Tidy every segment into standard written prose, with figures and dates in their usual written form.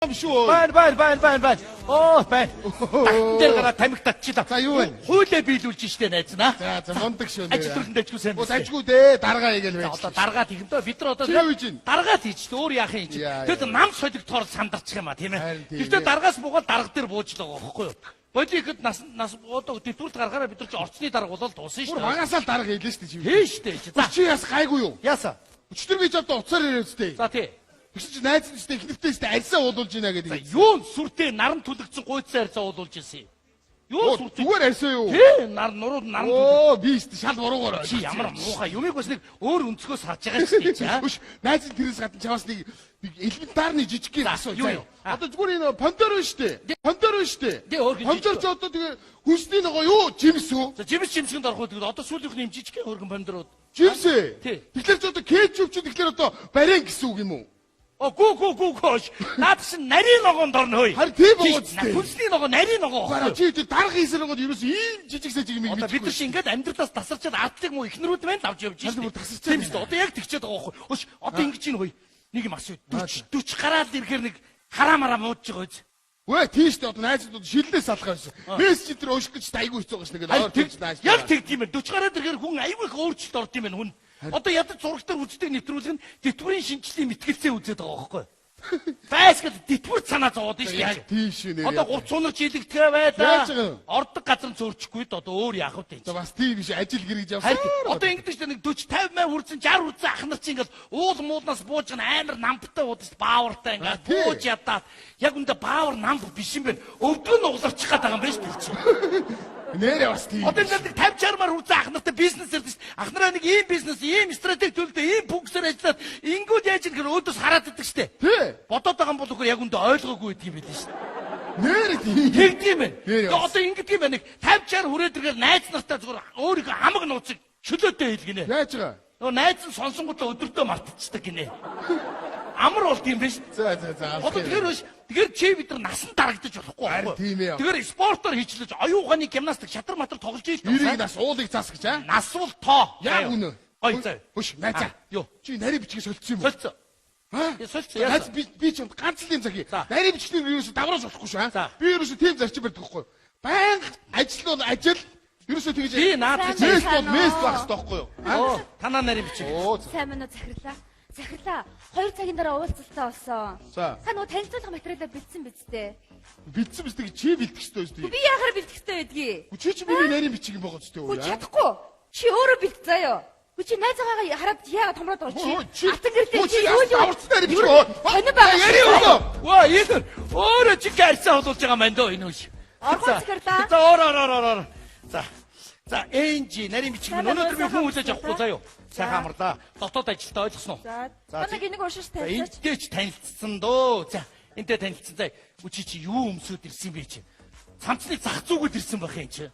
шүү. Байна. Оо, байна. Тэр гараа тамхи татчихлаа. За юу вэ? Хуулиа биелүүлж штэ найзнаа. За мундаг шүү. Ажилтнууд дэжгүй сайн. Дажгүй дээ. Даргаа хийгээл байж. Одоо даргаа хийхэмдөө бид нар одоо даргаа хийж дээ. Өөр яах юм чи. Тэгэд нам солигдохоор сандарчих юм а тийм ээ. Гэхдээ даргаас буугаад дарга дээр бууж л байгаа байхгүй юу? Бодихэд нас одоо дэвтүрт гаргаараа бид нар чи орчны дарга болол дуусна шүү. Магаасаа л дарга хийлээ шүү чи. Хийн шүү. За чи яас гайгүй юу? Яасан? Өчтөр би ч одоо уцаар ирээ үстэй. За тий. Тэгсэн чи найз нэстэй ихнэвтэйстэй арьсаа уулуулж ийна гэдэг. Юу сүртэй наран түлэгцэн гойцсан арьсаа уулуулж ирсэн юм. Юу сүртэй? Зүгээр арьсаа юу? Тий, наран. Оо, би ихтэй шал буруугаар. Чи ямар муухай юмыг бас нэг өөр өнцгөөс харж байгаа шүү дээ. Үш, найз нь тэрээс гадна чамаас нэг элементарны жижигхэн асуу. Юу? Одоо зүгээр энэ пандор шүү дээ. Пандор шүү дээ. Тий, өөр гин. Пандор ч одоо тэгээ хүнсний нөгөө юу? Жимс үү? За жимсгэнд орох үү тэгээд одоо сүүлийнх нь юм жижигхэн хөргөн пандорууд. Жимс ээ. Тий. Тэгэхээр ч одоо кетчуп ч тэгэхээр одоо барен гэсэн үг юм уу? О гү. Наад чинь нарийн ногоонд орно хөөе. Харин тийм байгаа үстэй. Хүнсний ногоо нарийн ногоо. Гараа чи дарга хийсэрэгод ерөөс ийм жижиг сажиг юм одоо бид нар чи ингээд амьдралаас тасарчаад ардлыг муу ихнэрүүд байна авч явж байна. Тийм шүү дээ. Одоо яг тэгчээд байгаа байхгүй. Өш одоо ингэж ийн хөөе. Нэг юм асуу. 40 гараад ирэхээр нэг хараамараа муудж байгаа үз. Вэ тийш дээ одоо найзууд шиллээс салах байсан. Мессенжер ууш гэж айгүй хэцүү гаш нэгээд ойр тэгж нааш. Яг тэгд юм байна. 40 гараад ирэхээр хүн айгүй их өөрчлөлт орд юм байна хүн. Одоо ядаж зурагтаар үздэг нэвтрүүлэг нь тэтгэврийн шинжилгээ мэтгэлцээ үзээд байгаа байхгүй. Байсгал тэтгэвэр санаа зовоод шүү дээ. Тийш нэ. Одоо 30 сунар жилэгдэхэ байлаа. Ордог газар нь зөрчихгүй д одоо өөр яах вэ? За бас тийм биш ажил гэр гэж явсан. Одоо ингэдэг шүү дээ нэг 40 50 мянга хүрсэн 60 хүрсэн ах нар чи ингээл уул муулнаас бууж гэн амар намптай удаж баавартай ингээд бууж ядаад яг үндэ баавар намп биш юм байна. Өвдгөн угларчих гээд байгаа юм байна шүү дээ. Нэрээ бас тийм. Одоо нэг 50 60-аар хүрсэн ах нартай бизнес ярьдаг шүү. Ах нараа нэг ийм бизнес, ийм стратеги төлөвлөдөө, ийм пунктээр ажиллаад ингүүд яаж юм гэхээр өөдөөс хараад иддэг шүү дээ. Тий. Бодоод байгаа юм бол үгүй яг үндэ ойлгоогүй гэдэг юм байл шүү. Нэрээ тийм. Тэгдэг юм байна. Одоо ингэдэг юм байна. Нэг 50 60 хүрээд ирэхээр найз нартай зүгээр өөрийнхөө хамаг нууцыг чөлөөтэй хэлгэнэ. Яаж байгаа? Нөгөө найз нь сонсонгуудаа өдөртөө мартчихдаг гинэ. Амар болт юм биш. За. Одоо тэгэхээр чи бид нар насан дарагдаж болохгүй байхгүй. Тийм ээ. Тэгэхээр спортоор хийчлэж оюун ухааны гимнастик шатар матар тоглож ийж байна. Нас уулыг цаас гэж аа. Нас бол тоо. Яг үнэ. Ой заа. Хөш найзаа. Юу. Чи нарийн бичгийг солилцсон юм уу? Солилцсон. Солилцсон. Найз би ч ганц л юм захий. Нарийн бичгийг ерөөсө давруулж болохгүй шүү аа. Би ерөөсө тийм зарчим барьдаг байхгүй. Баян ажил бол ажил. Ерөөсө тэгэж. Би наад месс бол месс байх хэрэгтэй байхгүй юу? Оо, танаа нарийн бичиг. Сайн мэнэ захирлаа. 2 цагийн дараа уулзалтаа болсон. За. Та нөгөө танилцуулах материалаа бэлдсэн биз дээ. Бэлдсэн биз дээ чи бэлдэх ёстой биз дээ. Би яахаар бэлдэх ёстой байдгийг? Чи миний нарийн бичиг юм байгаа ч дээ. Чадахгүй. Чи өөрөө бэлд заяа. Чи найзаагаа хараад яагаад томроод байгаа чи? Атан гэртээ чи юу аварцсан нарийн бичиг оо. Таны байгаа. Яри өгөө. Ваа, ийгэр. Өөрөө чи гэрсэн холуулж байгаа мэн дөө энэ үш. Орхон захирлаа. За ороо. За энжи нарийн бичиг нь өнөөдөр би хүн хүлээж авахгүй заяа. Сайхан амарлаа. Дотоод ажилтаа ойлгосноо. За. Таныг энийг уушиж танилцсан. Энтэй ч танилцсан дөө. За, энтэй танилцсан. За, чи юу өмсөд ирсэн бэ чи? Цамцны зах зүгүүд ирсэн байх юм чи.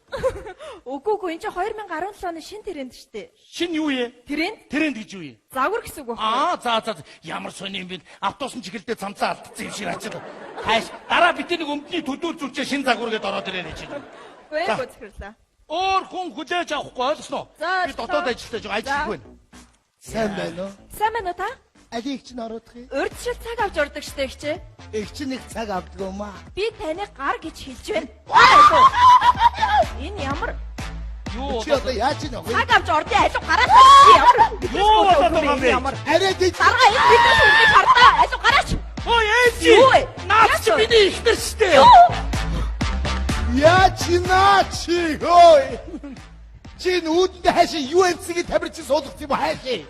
Үгүй, энэ чи 2017 оны шин тренд штэ. Шин юу вэ? Тренд гэж юу вэ? Загвар гэсэн үг Аа, байна. за. Ямар сони юм бэ? Автобус чиглэлдээ цамцаа алдсан юм шиг ачаад. Хайш, дараа бид нэг өмдний төдөө зүрчээ шин загвар гэдээ ороод ирээ чи. Бээгөө захирлаа. Өөр хүн хүлээж авахгүй ойлгосноо. Би дотоод ажилтаж байгаа ажиллах байна. Сайн байна уу? Сайн байна уу та? Алийг ч орох юм. Урдчил цаг авч ордог штэ ихчээ. Их ч нэг цаг авдаг юм аа. Би таны гар гэж хэлж байна. Энэ ямар Юу чи одоо яаж ийн вэ? цаг авч ордын алуу гараад чи ямар Юу болоод байгаа юм бэ? ямар арай дэд дарга энэ бидний сүлдийг хардаа алуу гараач. Ой ээжи. Наач чи миний ихнэр штэ. Яачи ой. Чи нүдэнд хаши UFC-ийн тамирчин суулгах юм хайши.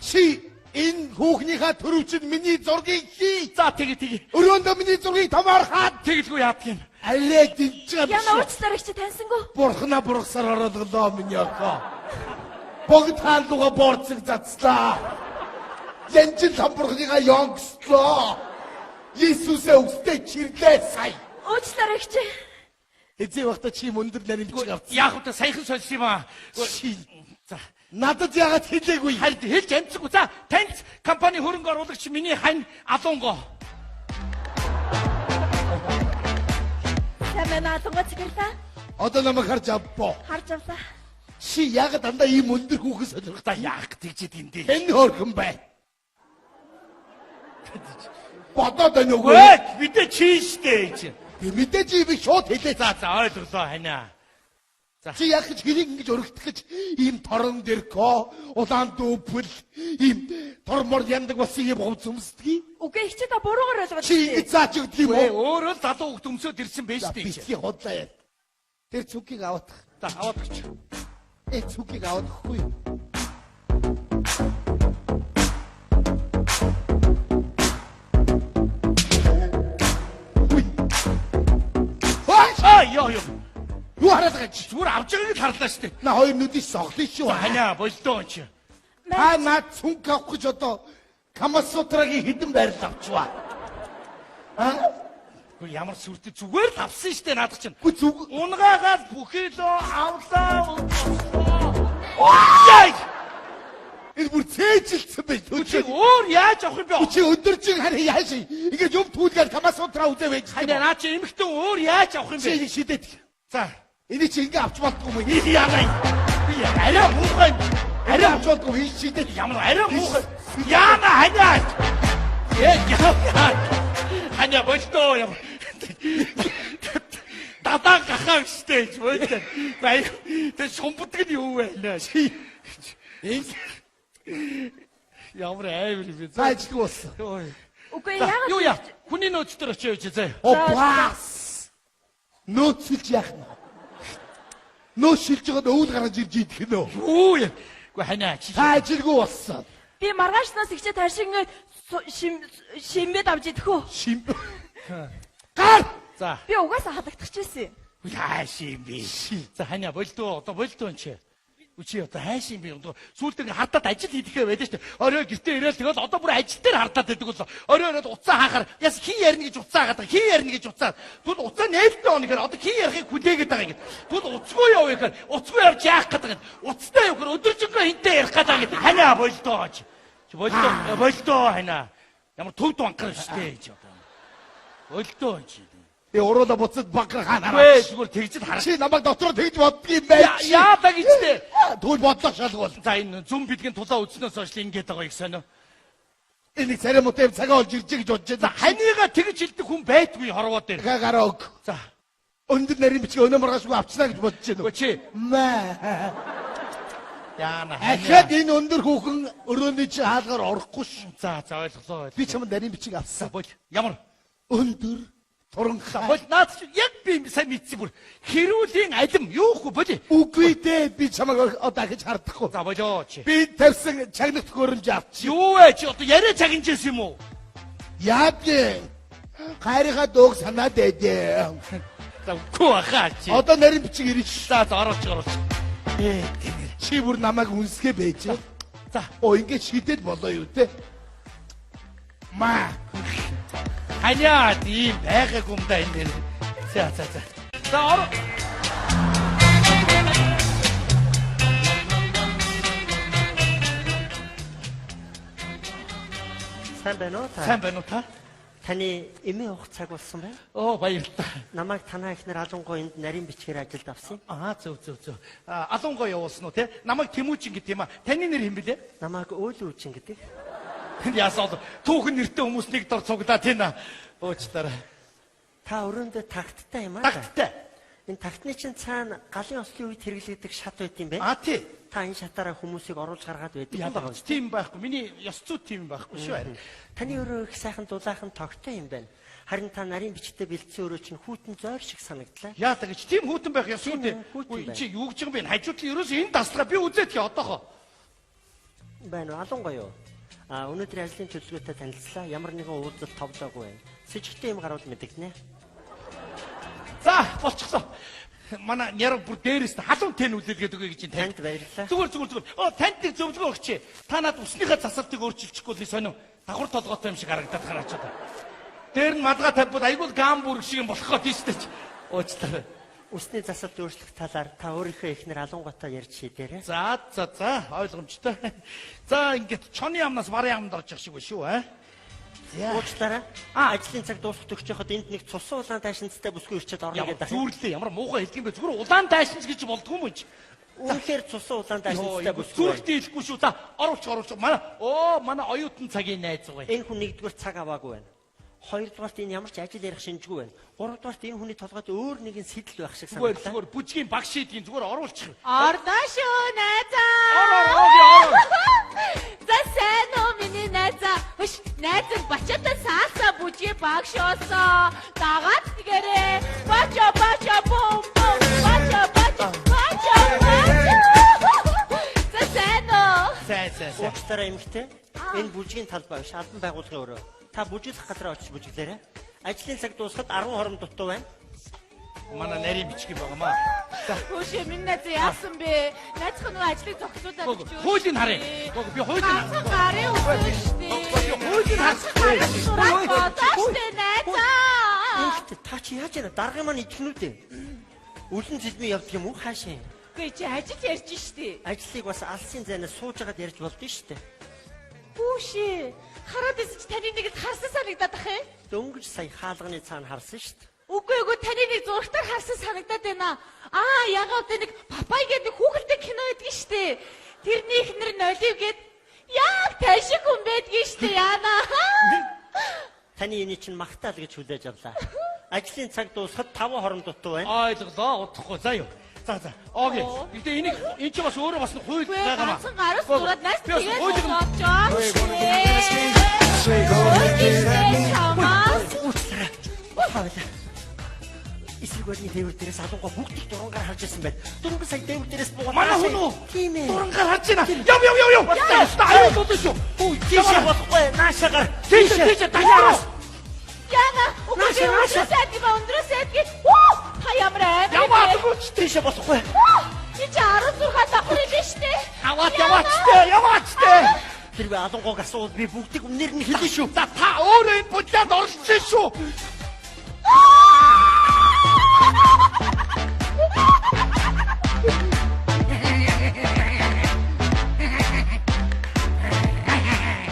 Чи энэ хүүхнийхээ төрөвчөнд миний зургийг хий. За тэгээ. Өрөөндөө миний зургийг томоорхаад Тэгэлгүй яадг юм. алей динчээ. Яна уучлаарай чи таньсангүй. Бурхнаа бургасаар оролголоо миний охоо. Богд хаалуга борцог цацлаа. Янжил хамбургныгаа ёнгслоо. Иесусээ үстэй чирлээ сая. Уучлаарай чи. Эзээ багта чи өндөр нарийн бичиг авсан. Яг уу саяхан сольсон юм аа. За. Надад яагаад хэлээгүй? Харин хэлж амжсаггүй. За, таньц компани хөрөнгө оруулагч миний хань Алонго. Сайн байна Алонго захирлаа. Одоо намайг харж авбоо. Харж авлаа. Чи яагаад дандаа ийм өндөр хүүхэн сонирхдаг? Яах тэгжээд юм дээ. Энэ хөрхөн бай. бодоод байна уу? Мэдээ чи штэ. Мэдээж би шууд хэлээ. За ойлголоо ханаа. Чи яг гэж хэрийг ингэж өргөдөх гэж ийм торон дэрко, улаан дүүпэл, ийм тормор яндаг болсон юм хувц өмсдгийг. Үгүй их чи та буруугаар ойлгоод Чи ингэж зааж өгд юм уу? Өөрөө л залуу хөлт өмсөд ирсэн байж тээ. Битгий худлаа яа. Тэр цүгийг авах. За аваад гэж. Цүгийг авах хгүй. Ёо. Юу хараад байгаа чи? Зүгээр авч байгааг л харлаа штэ. На хоёр нүдийг соглоно шүү. Ханаа болдоо чи. Та наад цүнх авах гэж одоо Камасутрагийн хідэн байрал авчваа. Ямар сүртэй зүгээр л авсан штэ наадах чинь. Гү зүг. Унгаагаад бүхэлөө авлаа. Яй! Энэ бүр цээжилсэн байж. Чи өөр яаж авах юм бэ? Чи өдөржин харин яаш. Ингээд юм түүлгээр Камасутра үзээ байж. Ханаа наа чи эмхтэн өөр яаж авах юм бэ? Чи шидэт. За. Энийг чи ингээд авч болтгүй юм. Яагаад? Би арай муухай. Арай авч болтгүй шидэт. Ямар арай муухай. Яана ханаа. Ханаа болтоо юм. Дадаа гахаа штэ болтоо. Бай. Тэ шумбутг нь юу вэ? Ямар айвар би. Зайчгүй болсон. Үгүй яагаад Юу яа? Хүний нөөцтөр очиж заа. Опас. Нөөцлж яах нь? Нөөцлж байгаа өвөл гаргаж ирж идэх нөө. Юу яа? Гэхдээ ханаа чи. Зайчгүй болсон. би маргаашнаас ихчээ таршиг шимбэд авч идэх үү? Шим. Гар. За. Би угаасаа халагдчихжээ. Яа шим би. За ханаа болдоо одоо болдоо энэ чи. Үчи одоо хайшин би одоо сүүлд ингээ хардаад ажил хийдэхээ байдаг шүү дээ. Орой гэртээ ирээл тэгэл одоо бүр ажил дээр хардаад байдаг бол орой оройд уцаа хаахаар яс хий ярина гэж уцаа хаадаг. Хий ярина гэж уцаа. Тэгвэл уцаа нээлттэй он гэхээр одоо хий ярихыг хүлээгээд байгаа юм. Тэгвэл уцгүй яв гэхээр уцгүй явж яах гэдэг. Уцтай яв гэхээр өдөржингөө хинтээ ярих гэдэг юм. Ханаа болдоо чи. Чи болдоо ханаа. Ямар төвд банкар шүү дээ чи одоо. Болдоо чи. Би уруула буцаад баграх ханаа. Вэ зүгээр тэгж хараа. Чи намайг дотроо тэгж боддгийм байж. Яа та гэжтэй. Тэгвэл бодлоо шалгуул. За энэ зүм бэлгийн тулаа үзснөөс хойш ингэж байгаа их сонио. Энийг царамуутай цагаа олж ирж гэж бодож За байна. ханийга тэгж хэлдэг хүн байдгүй хорвоо дээр. Гараа өг. За. Өндөр нарийн бичиг өнөө маргаашгүй авчнаа гэж бодож байна. Гү чи. Маа. Яана. Ахад энэ өндөр хүүхэн өрөөний чи хаалгаар орохгүй ш. За ойлголоо. Би чамд нарийн бичиг авсан. Бол ямар Өндөр туранхай. бол наад чи яг би сайн мэдсэн бүр хэрүүлийн алим юу хөө боли. Үгүй дээ би чамайг одоо гэж хардахгүй. За болоо чи. Би тавьсан чагнах хөрөмж авч. Юу вэ чи одоо яриа цагинжээс юм уу? Яад гээ. Хайрыгаа дууг санаад байдээ. За үгүй хаа чи. Одоо нарийн бичиг ирж. За орооч. Чи бүр намайг үнсгээ байж. За Ингээд шидэд болоо юу те. Маа. ханиа тийм байгаагүй юм да энэ. За. За ороо. Сайн байна уу та? Сайн байна уу та? Таны эмээ уух цаг болсон байна. Оо баярлалаа. Намайг танаа ихнэр алангуй энд нарийн бичгээр ажилд авсан. Зөв. Алангой явуулсан уу те? Намайг Тэмүүжин гэдэг юм а. Таны нэр хэм бэлээ? Намайг Өөлүүчин гэдэг. Тэнд яасаа түүхэн нэртэй хүмүүс нэг дор цуглаа тийм уучлаарай. Та өрөөндөө тагттай юм аа. Тагттай. Энэ тагтны чинь цаана галын ослын үед хэрэглэдэг шат байт юм бэ? Тий. Та энэ шатаараа хүмүүсийг оруулж гаргаад байдаг юм Яа, байна. тийм байхгүй. Миний ёс зүй тийм байхгүй шүү харин. Таны өрөө их сайхан дулаахан тогтой юм байна. Харин та нарийн бичтэй бэлдсэн өрөө чинь хүүтэн зойр шиг санагдлаа. Яа гэж тийм хүүтэн байх ёс Тийм үү? ээ, хүүтэн Үгүй байна. чи юу гэж юм бэ? Хажуудлын ерөөс энэ даслага би үзээд хий одоохоо. Байна уу? Алангуй юу? Өнөөдөр ажлын төлөвлөгөөтэй танилцлаа. Ямар нэгэн уулзалт товлоогүй байна. Сэжигтэй юм гарвал мэдэгнэ. За, болчихлоо. Манай нэр бүр дээрээс халуун тэн үлээлгээд өгье гэж Танд баярлалаа. Зүгээр. Танд нэг зөвлөгөө өгч. Та над усныхаа засалтыг өөрчилчихгүй л сонио. Давхар толгойтой юм шиг харагдаад хараач одоо. Дээр нь мадгаа тавьбал айгуул гам бүрг шиг юм болох гээд тийм шүү дээ. Уучлаарай. Усны засалт өөрчлөх талаар та өөрийнхөө ихнэр алангуйтай ярьж шийдээрэй. За, ойлгомжтой. За, ингээд чоны амнаас барын амд орж явах шиг шүү, аа. Уучлаарай. Ажлын цаг дуусах төгч яхад энд нэг цусан улаан тайшинцтай бүсгүй ирчээд орно гэдэг. Зүрлээ, ямар муухай хэлдэг юм бэ? Зүгээр улаан тайшинч гэж болдгүй юм чи. Үнэхээр цусан улаан тайшинцтай бүсгүй. Зүрхтэй хэлэхгүй шүү. За, оруулж. Манай оюутан цагийн найз уу. Энэ хүн нэгдүгээр цаг аваагүй байна. Хоёрдугаарт энэ ямар ч ажил ярих шинжгүй байна. Гуравдугаарт энэ хүний толгойд өөр нэгэн сэтэл байх шиг Зүгээр санагдаа. зүгээр бүжгийн баг шийдгийн зүгээр оруулчих. Ордоо шүү найзаа. Ороо. За сайн уу миний найзаа. Хөш найз нь бачаатай саасаа бүжгийн баг шоосоо. Дагаад тэгэрээ. Бача бум бум. Бача. За сайн уу. Сайн. Уучлаарай эмэгтэй. Энэ бүжгийн талбай биш, албан байгууллагын өрөө. Та бүжиглэх газараа очиж бүжиглээрэй. Ажлын цаг дуусахад 10 хором дутуу байна. Манай нарийн бичиг байгаамаа. Хөш миний найзаа яасан бэ? Найзах нь ажлыг зогсуулаад Гог хуулийн харъя. Гог би хуулийн Ганцхан гарын үгүй шүү дээ. хуулийн харъя. Сурах бодоочтой найзаа. Эмэгтэй та чи яаж яана? Даргын маань ичгнүүд ээ. Үлэн зэлмийн явдаг юм уу хаашаа? Гүй чи ажил ярьж штэ. Ажлыг бас алсын зайнаас суужгаад ярьж болдсон шүү дээ. Хүүшээ. Хараад ирсэн чи таны нэгэд харсан санагдаад ах юм. Дөнгөж сая хаалганы цаана харсан шүү дээ. Үгүй таны нэг зургатаар харсан санагдаад байна. Ягаад тэ нэг папай гэдэг хүүхэлтэй кино байдаг штэ. Тэрний ихнэр Нолив гээд яг ташиг хүн байдгийн штэ яана. Таны энэ чинь магтаал гэж хүлээж авлаа. Ажлын цаг дуусахад 5 хором дутуу байна. Ойлголоо. Удахгүй. За юу. За. Окей. Гэтэ энийг энэ ч бас өөрөө бас хууль байгаамаа. Ганцхан гараас зураад найз тэгээд хуулийн Хавлаа. Эсвэргийн тээвэр дээрээс алууга бүгдийг дурангаар харж ирсэн байна. Дөрөнгө сая тээвэр дээрээс буугаад манай хүн үү? Тийм ээ. Дурангаар харж байна. Яв. Аюу дутуу шүү. Тийшээ болохгүй. Наашаагаар. Тийшээ даяараа. Яна. Нааша сэтгий өндрөөс сэтгий. Та ямар аа? Яваагүй ч Тийшээ болохгүй. Чи 16 давхар хэлсэн штэ. Яваач. Тэрвээ алуугыг асуувал би бүгдийг өмнөр нь хэлнэ шүү. За та өөрөө энэ будлаад оролцсон шүү.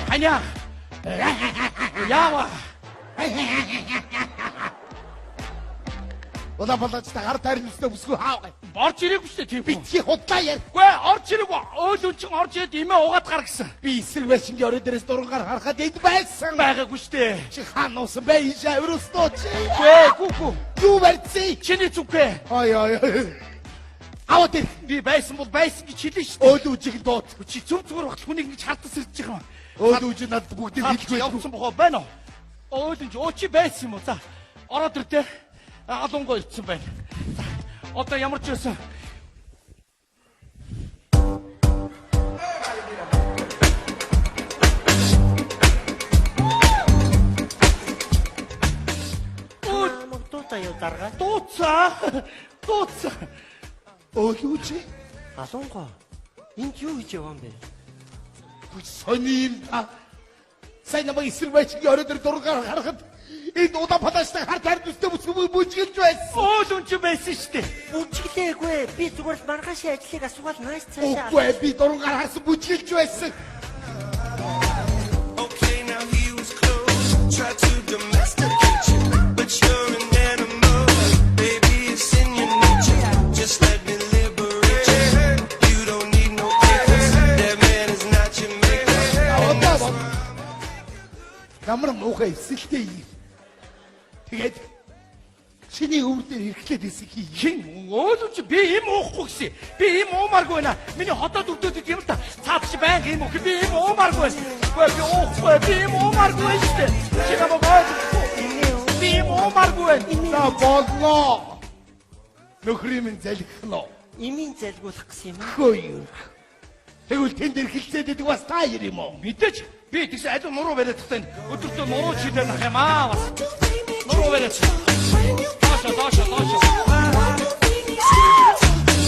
Ханя. Яава. Улаан балаачтай гар тарилстай бүсгүй хаав. Орж ирээгүй шүү дээ тийм. Битгий худлаа яар. Гүй орж ирээгүй. Өөл чин орж ирээд имээ угаад гар гэсэн. Би эсрэг байшингийн орой дээрээс дурангаар харахад энд байсан. Байгаагүй шүү дээ. Чи хаан нуусан бай ийшээ өрөөстөө чи. Гүү. Юу барьцээ? Чиний зүггүй. Ой. Аваа тэр Би байсан бол байсан гэж хэлсэн шүү дээ. өөл үжиг дууд. Чи зүг зүгээр багт хүнийг ингэж хардас ирж байгаа юм. Өөл үжиг надад бүгдийг хэлгүй. Явсан бохоо байна уу? Өөлөнч чи байсан юм уу? За. Ороод ир те. Алунгой ирсэн байна. За. Одоо ямар ч байсан. Дуута юу дарга? Дууцаа. Өөл үжиг. Алуунгаа. Энд юу хийж яваа юм бэ? Бүч сони юм та. Сайн намайг эсрэг байшингийн орой дээр дурангаар харахад энд улаан балаачтай гар тарилстай бүсгүй бүжгэлж байсан. Өөлөнч байсан шүү дээ. Бүжиглээгүй. Би зүгээр л маргаашийн ажлыг асуугаад нааш цаашаа. Үгүй би дурангаар харсан бүжгэлж байсан. Okay, now he was close. Tried to domesticate you, but you're an animal. Baby, it's in your nature. Just let me liberate you. You don't need no papers. That man is not your maker. Ямар муухай эсэлтэй юм. Тэгээд чиний өвөр дээр ирэхлээр эсэх Хин өөлөнч би им уухгүй гэсэн. Би им уумааргүй байна. Миний хотод өвдөд юм л та. Цаад чи байнг им уух. Би им уумааргүй байна. Би уухгүй. Би им уумааргүй байна шүү дээ. Чи намайг ойлгохгүй. Би им уумааргүй байна. За боллоо. Нөхрийн минь залхиноо. Имийн залгуулах гэсэн юм аа. Хөөе. Тэгвэл тэнд эрхэлцээд идэг бас та ер юм уу? Мэдээч би тэгс аль нуруу бариад тахтай өдөртөө нуруу чилээ нах юм аа бас. Нуруу бариад. Доошо.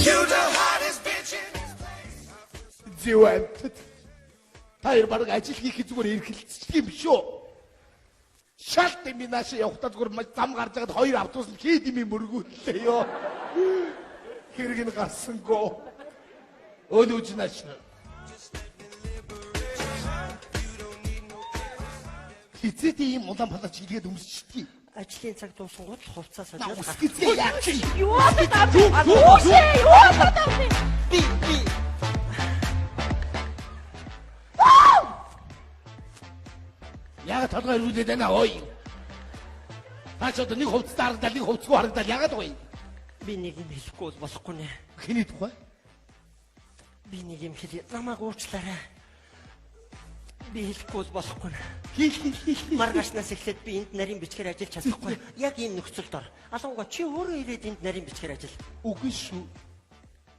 You're the hottest bitch in this place. Зэвэнт. Таяр баг ажил хийх зүгээр эрхэлцдэг юм шүү. Шалт юм нааш явахтаа зүгээр зам гарч байгаад 2 автобус нь хийд юм мөргүүллээ ёо. Хэрэг нь гарсангүй. Өөл үж нааш. Хизээд ийм улаан палач хийгээд өмсчихдээ. Ажлын цаг дуусгууд хувцас солиод Үсгэцгээ яа чи. Юу одоо Хүүшээ юу одоо би Яа толгой ирүүлээд байна ой. Хаашаа нэг хувцас харагдаад нэг хувцгүй харагдаад яагаад вэ? Би нэг юм хэлэхгүй болохгүй нэ. Хиний тухай? Би нэг юм хэлээ. Намайг уучлаарай. Би хэлэхгүй болохгүй нэ. Маргаашнаас эхлээд би энд нарийн бичгээр ажиллаж чадахгүй. Яг ийм нөхцөлд ор. Алангуй чи өөрөө ирээд энд нарийн бичгээр ажил. Үгүй шүү.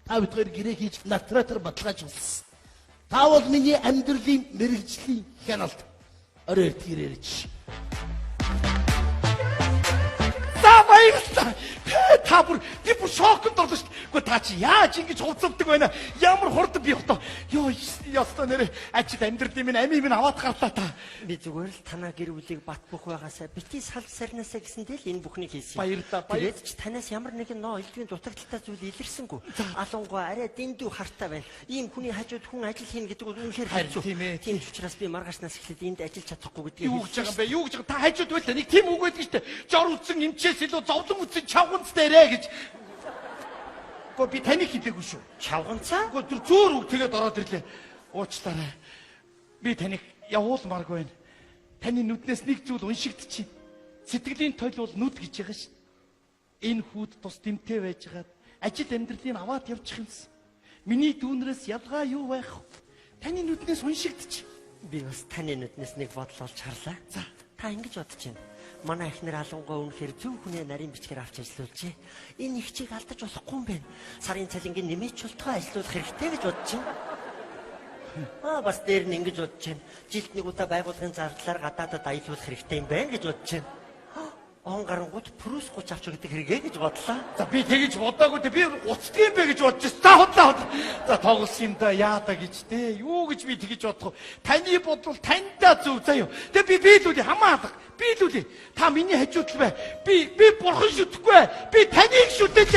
Та бүдгээр гэрээ хийж натратор баталгааж болсон. Та бол миний амьдралын мэрэгжлийн хяналт. Орой ирээрч. Баярлалаа. Та бүр шокнд орлоо шүү. Гэхдээ та чи яаж ингэж хувцалдаг байна? Ямар хурд би хото. Йоо, ястаа нэрэ ажид амьдрал минь амийг минь аваад гарлаа та. Би зүгээр л танаа гэр бүлийг бат бөх байгаасаа бити салж сарнаасаа гэсэндээ л энэ бүхнийг хийсэн. Баярлалаа. Тэгээд ч танаас ямар нэгэн ноо элдвийн дутагдaltaй зүйл илэрсэнгүй. Алангуй арай дэндүү хартай байна. Ийм хүний хажууд хүн ажил хийнэ гэдэг нь үнэхээр хэцүү. Тийм ч учраас би маргаашнаас эхлээд энд ажиллаж чадахгүй гэдгийг Юу гэж байгаа юм бэ? Юу гэж байгаа? Та хажууд байлаа. Нэг тийм үг байдаг шүү дээ. Жор үтсэн эмчээс илүү зовлон үтсэн чавганц дээрээ гэж. Гоо би таныг хэлээгүй шүү. Чавганцаа? Гоо тэр зөөр үг тэгээд ороод ирлээ. Уучлаарай. Би таныг явуулмааргүй байна. Таны нүднээс нэг зүйл уншигдчихэв. Сэтгэлийн тойл бол нүд гэж байгаа шүү. Энэ хүүд тус дэмтэй байжгаад ажил амьдралыг аваад явчих юмсан. Миний дүүнрээс ялгаа юу байх вэ? Таны нүднээс уншигдчих. Би бас таны нүднээс нэг бодол олж харлаа. За, та ингэж бодож байна. Манай эхнэр алангуй үнэхээр зөв хүний нарийн бичгээр авч ажиллуулжээ. Энэ их чиг алдаж болохгүй юм байна. Сарын цалингийн нэмээч болтгоо ажиллуулах хэрэгтэй гэж бодож байна. Бас дээр нь ингэж бодож байна. Жилд нэг удаа байгууллагын зардлаар гадаадад аялуулах хэрэгтэй юм байна гэж бодож байна. Он гарангууд прус 30 авч өгдөг хэрэгэ гэж бодлоо. За би тэгэж бодоогүй те би уцдаг юм бэ гэж бодож байна. За худлаа. За тоглосон юм да яада гэж те. Юу гэж би тэгэж бодох вэ? Таны бодвол таньдаа зөв заяа. Тэгээ би л үгүй хамаадаг. Би л үгүй. Та миний хажууд л бай. Би бурхан шүтгэхгүй. Би таныг шүтэж